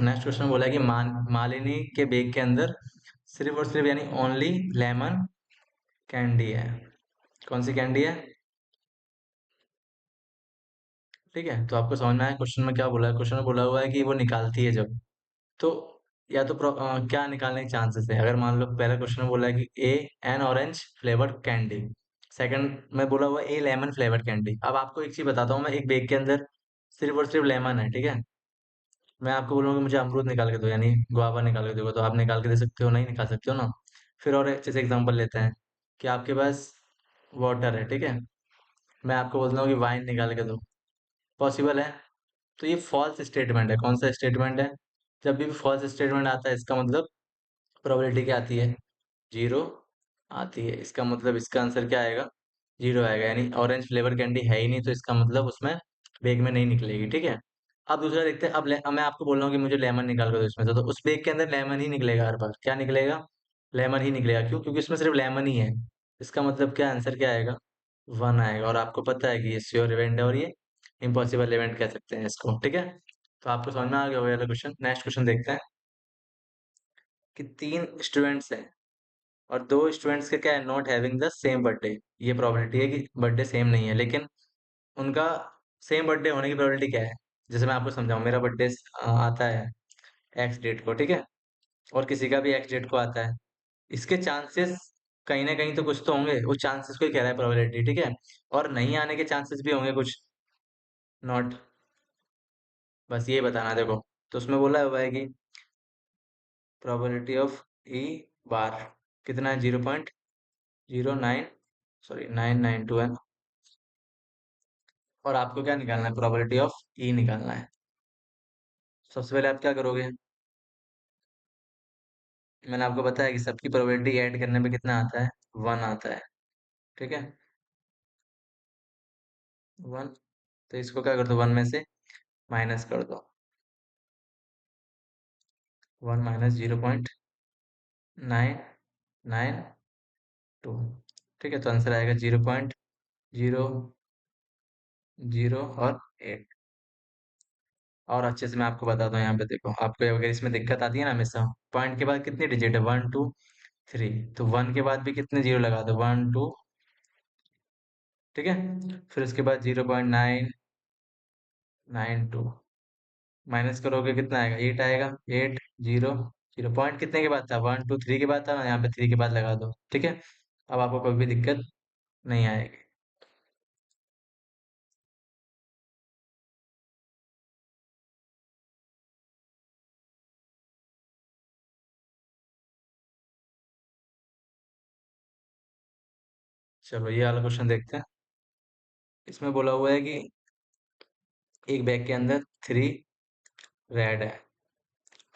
Next question बोला है कि मालिनी के बेग के अंदर सिर्फ और सिर्फ यानी ओनली लेमन कैंडी है। कौन सी कैंडी है? ठीक है, तो आपको समझ में आया क्वेश्चन में क्या बोला है? क्वेश्चन में बोला हुआ है कि वो निकालती है जब, तो या तो क्या निकालने के चांसेस है? अगर मान लो पहला क्वेश्चन में बोला है कि a an orange flavoured candy, second में बोला हुआ है ए लेमन फ्लेवर्ड कैंडी। अब आपको एक चीज बताता हूँ मैं, एक बेग के अंदर सिर्फ और सिर्फ लेमन है, ठीक है। मैं आपको बोलूंगा मुझे अमरूद निकाल के दो, यानी गुआवा निकाल के दो, तो आप निकाल के दे सकते हो? नहीं निकाल सकते हो ना। फिर और अच्छे से एग्जांपल लेते हैं कि आपके पास वाटर है, ठीक है। मैं आपको बोलता हूँ कि वाइन निकाल के दो, पॉसिबल है? तो ये फॉल्स स्टेटमेंट है। कौन सा स्टेटमेंट है? जब भी फॉल्स स्टेटमेंट आता है इसका मतलब प्रोबेबिलिटी क्या आती है? जीरो आती है। इसका मतलब इसका आंसर क्या आएगा? जीरो आएगा, यानी ऑरेंज फ्लेवर कैंडी है ही नहीं, तो इसका मतलब उसमें बेग में नहीं निकलेगी, ठीक है। अब दूसरा देखते हैं। अब मैं आपको बोल रहा हूँ कि मुझे लेमन निकाल कर दो इसमें से, तो उस बेग के अंदर लेमन ही निकलेगा हर बार। क्या निकलेगा? लेमन ही निकलेगा। क्यों? क्योंकि उसमें सिर्फ लेमन ही है। इसका मतलब क्या आंसर क्या आएगा? वन आएगा। और आपको पता है कि ये श्योर इवेंट है और ये इम्पॉसिबल इवेंट कह सकते हैं इसको, ठीक है। तो आपको समझ में आ गया होगा ये क्वेश्चन। नेक्स्ट क्वेश्चन देखते हैं कि तीन स्टूडेंट्स हैं और दो स्टूडेंट्स का क्या है, not having the same birthday. ये प्रोबेबिलिटी है कि बर्थडे सेम नहीं है, लेकिन उनका सेम बर्थडे होने की प्रोबेबिलिटी क्या है? जैसे मैं आपको समझाऊं, मेरा बर्थडे आता है एक्स डेट को, ठीक है, और किसी का भी एक्स डेट को आता है। इसके चांसेस कहीं ना कहीं तो कुछ तो होंगे, उस चांसेस को ही कह रहा है प्रोबेबिलिटी, ठीक है। और नहीं आने के चांसेस भी होंगे कुछ, नॉट, बस ये बताना है, देखो। तो उसमें बोला हुआ है कि प्रोबेबिलिटी ऑफ ई बार कितना है? 0.09, सॉरी 992 है। और आपको क्या निकालना है? प्रोबेबिलिटी ऑफ ई निकालना है। सबसे पहले आप क्या करोगे? मैंने आपको बताया कि सबकी प्रोबेबिलिटी ऐड करने पे कितना आता है? वन आता है, ठीक है। वन, तो इसको क्या कर दो? वन में से माइनस कर दो। वन माइनस 0.992, ठीक है। तो आंसर आएगा 0.008। और अच्छे से मैं आपको बताता हूँ, यहाँ पे देखो, आपको अगर इसमें दिक्कत आती है ना हमेशा, पॉइंट के बाद कितनी डिजिट है? वन टू थ्री, तो वन के बाद भी कितने जीरो लगा दो? वन टू, ठीक है। फिर उसके बाद 0.992 माइनस करोगे कितना आएगा? एट आएगा। Eight, zero, zero. पॉइंट कितने के बाद था? वन टू थ्री के बाद था ना, यहाँ पे थ्री के बाद लगा दो, ठीक है। अब आपको कोई भी दिक्कत नहीं आएगी। चलो ये वाला क्वेश्चन देखते हैं। इसमें बोला हुआ है कि एक बैग के अंदर थ्री रेड है,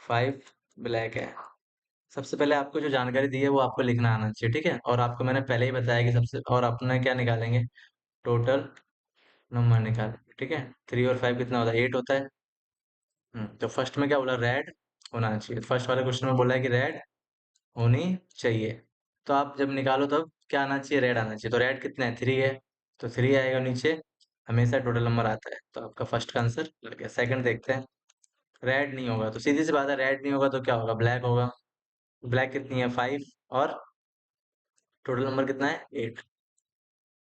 फाइव ब्लैक है। सबसे पहले आपको जो जानकारी दी है वो आपको लिखना आना चाहिए, ठीक है। और आपको मैंने पहले ही बताया कि सबसे, और अपने क्या निकालेंगे? टोटल नंबर निकालेंगे, ठीक है। थ्री और फाइव कितना होता है? एट होता है। तो फर्स्ट में क्या बोला? रेड होना चाहिए। फर्स्ट वाले क्वेश्चन में बोला है कि रेड होनी चाहिए। तो आप जब निकालो तब क्या आना चाहिए? रेड आना चाहिए। तो रेड कितना है? थ्री है, तो थ्री आएगा नीचे। हमेशा टोटल नंबर आता है, तो आपका फर्स्ट का आंसर लग गया। सेकंड देखते हैं। रेड नहीं होगा तो सीधी सी बात है, रेड नहीं होगा तो क्या होगा? ब्लैक होगा। ब्लैक कितनी है? फाइव, और टोटल नंबर कितना है? एट,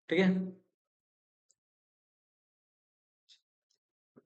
ठीक है।